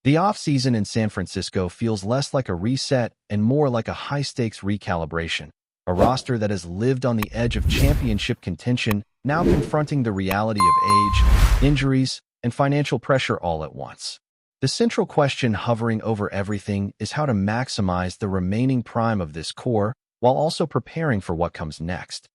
The offseason in San Francisco feels less like a reset and more like a high-stakes recalibration, a roster that has lived on the edge of championship contention, now confronting the reality of age, injuries, and financial pressure all at once. The central question hovering over everything is how to maximize the remaining prime of this core while also preparing for what comes next.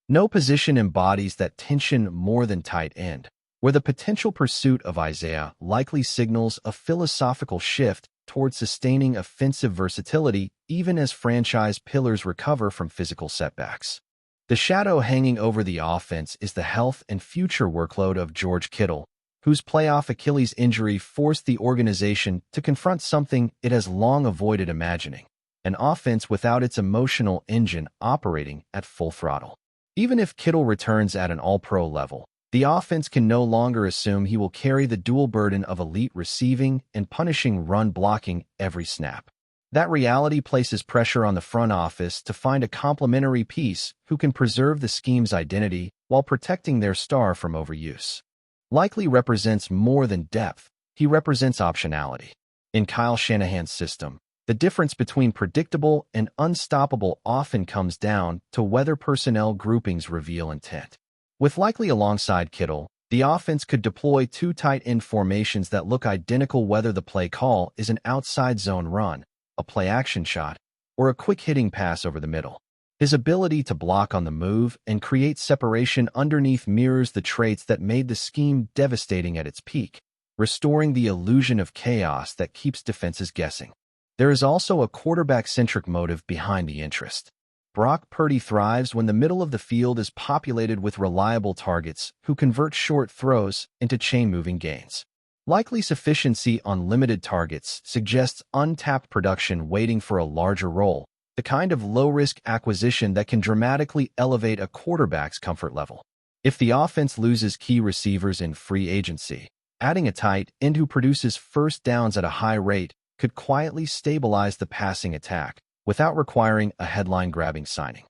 No position embodies that tension more than tight end, where the potential pursuit of Isaiah likely signals a philosophical shift toward sustaining offensive versatility even as franchise pillars recover from physical setbacks. The shadow hanging over the offense is the health and future workload of George Kittle, whose playoff Achilles injury forced the organization to confront something it has long avoided imagining: an offense without its emotional engine operating at full throttle. Even if Kittle returns at an all-pro level, the offense can no longer assume he will carry the dual burden of elite receiving and punishing run blocking every snap. That reality places pressure on the front office to find a complementary piece who can preserve the scheme's identity while protecting their star from overuse. Likely represents more than depth, he represents optionality. In Kyle Shanahan's system, the difference between predictable and unstoppable often comes down to whether personnel groupings reveal intent. With Likely alongside Kittle, the offense could deploy two tight end formations that look identical whether the play call is an outside zone run, a play-action shot, or a quick-hitting pass over the middle. His ability to block on the move and create separation underneath mirrors the traits that made the scheme devastating at its peak, restoring the illusion of chaos that keeps defenses guessing. There is also a quarterback-centric motive behind the interest. Brock Purdy thrives when the middle of the field is populated with reliable targets who convert short throws into chain-moving gains. Likely sufficiency on limited targets suggests untapped production waiting for a larger role, the kind of low-risk acquisition that can dramatically elevate a quarterback's comfort level. If the offense loses key receivers in free agency, adding a tight end who produces first downs at a high rate could quietly stabilize the passing attack without requiring a headline-grabbing signing.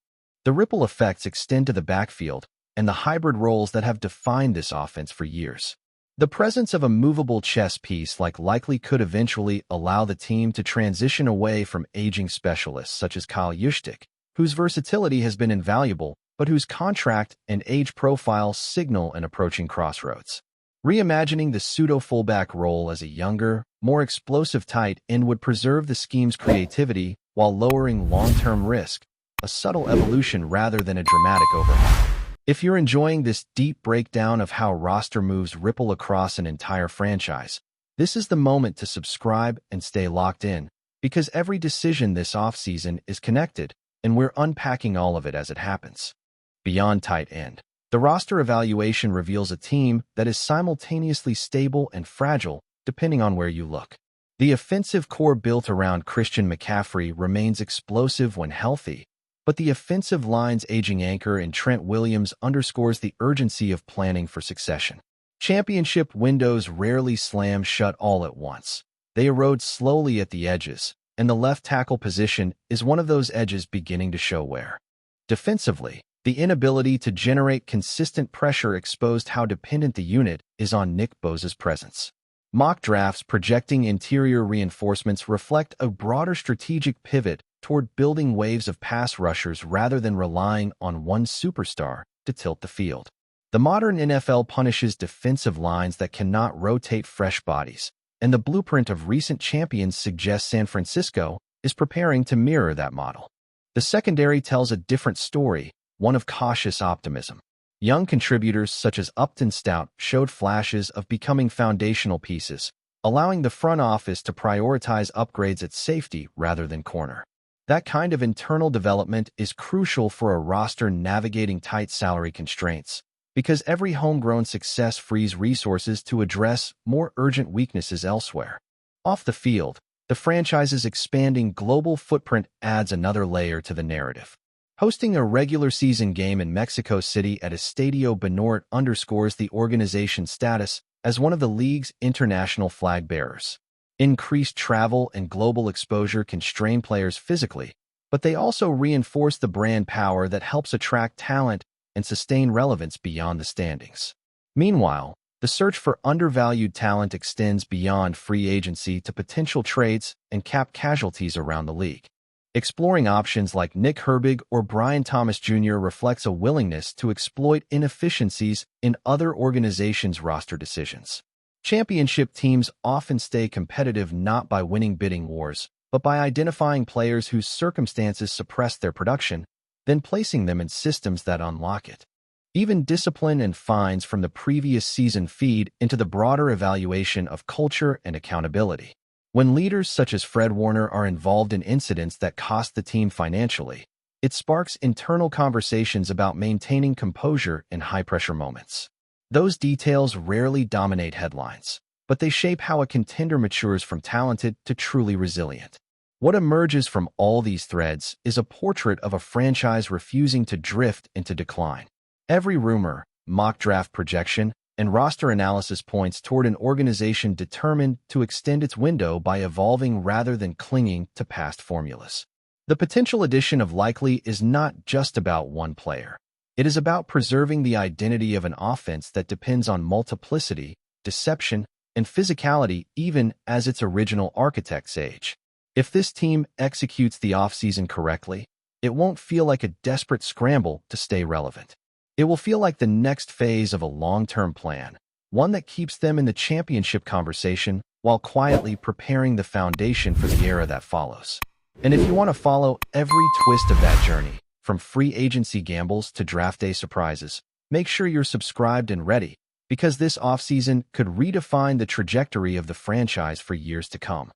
The ripple effects extend to the backfield and the hybrid roles that have defined this offense for years. The presence of a movable chess piece like Likely could eventually allow the team to transition away from aging specialists such as Kyle Juszczyk, whose versatility has been invaluable, but whose contract and age profile signal an approaching crossroads. Reimagining the pseudo-fullback role as a younger, more explosive tight end would preserve the scheme's creativity while lowering long-term risk, a subtle evolution rather than a dramatic overhaul. If you're enjoying this deep breakdown of how roster moves ripple across an entire franchise, this is the moment to subscribe and stay locked in, because every decision this offseason is connected, and we're unpacking all of it as it happens. Beyond tight end, the roster evaluation reveals a team that is simultaneously stable and fragile, depending on where you look. The offensive core built around Christian McCaffrey remains explosive when healthy, but the offensive line's aging anchor in Trent Williams underscores the urgency of planning for succession. Championship windows rarely slam shut all at once. They erode slowly at the edges, and the left tackle position is one of those edges beginning to show wear. Defensively, the inability to generate consistent pressure exposed how dependent the unit is on Nick Bosa's presence. Mock drafts projecting interior reinforcements reflect a broader strategic pivot toward building waves of pass rushers rather than relying on one superstar to tilt the field. The modern NFL punishes defensive lines that cannot rotate fresh bodies, and the blueprint of recent champions suggests San Francisco is preparing to mirror that model. The secondary tells a different story, one of cautious optimism. Young contributors such as Upton Stout showed flashes of becoming foundational pieces, allowing the front office to prioritize upgrades at safety rather than corner. That kind of internal development is crucial for a roster navigating tight salary constraints, because every homegrown success frees resources to address more urgent weaknesses elsewhere. Off the field, the franchise's expanding global footprint adds another layer to the narrative. Hosting a regular season game in Mexico City at Estadio Banorte underscores the organization's status as one of the league's international flag bearers. Increased travel and global exposure can strain players physically, but they also reinforce the brand power that helps attract talent and sustain relevance beyond the standings. Meanwhile, The search for undervalued talent extends beyond free agency to potential trades and cap casualties around the league. Exploring options like Nick Herbig or Brian Thomas Jr. reflects a willingness to exploit inefficiencies in other organizations' roster decisions. Championship teams often stay competitive not by winning bidding wars, but by identifying players whose circumstances suppress their production, then placing them in systems that unlock it. Even discipline and fines from the previous season feed into the broader evaluation of culture and accountability. When leaders such as Fred Warner are involved in incidents that cost the team financially, it sparks internal conversations about maintaining composure in high-pressure moments. Those details rarely dominate headlines, but they shape how a contender matures from talented to truly resilient. What emerges from all these threads is a portrait of a franchise refusing to drift into decline. Every rumor, mock draft projection, and roster analysis points toward an organization determined to extend its window by evolving rather than clinging to past formulas. The potential addition of Likely is not just about one player. It is about preserving the identity of an offense that depends on multiplicity, deception, and physicality even as its original architects age. If this team executes the offseason correctly, it won't feel like a desperate scramble to stay relevant. It will feel like the next phase of a long-term plan, one that keeps them in the championship conversation while quietly preparing the foundation for the era that follows. And if you want to follow every twist of that journey, from free agency gambles to draft day surprises, make sure you're subscribed and ready, because this offseason could redefine the trajectory of the franchise for years to come.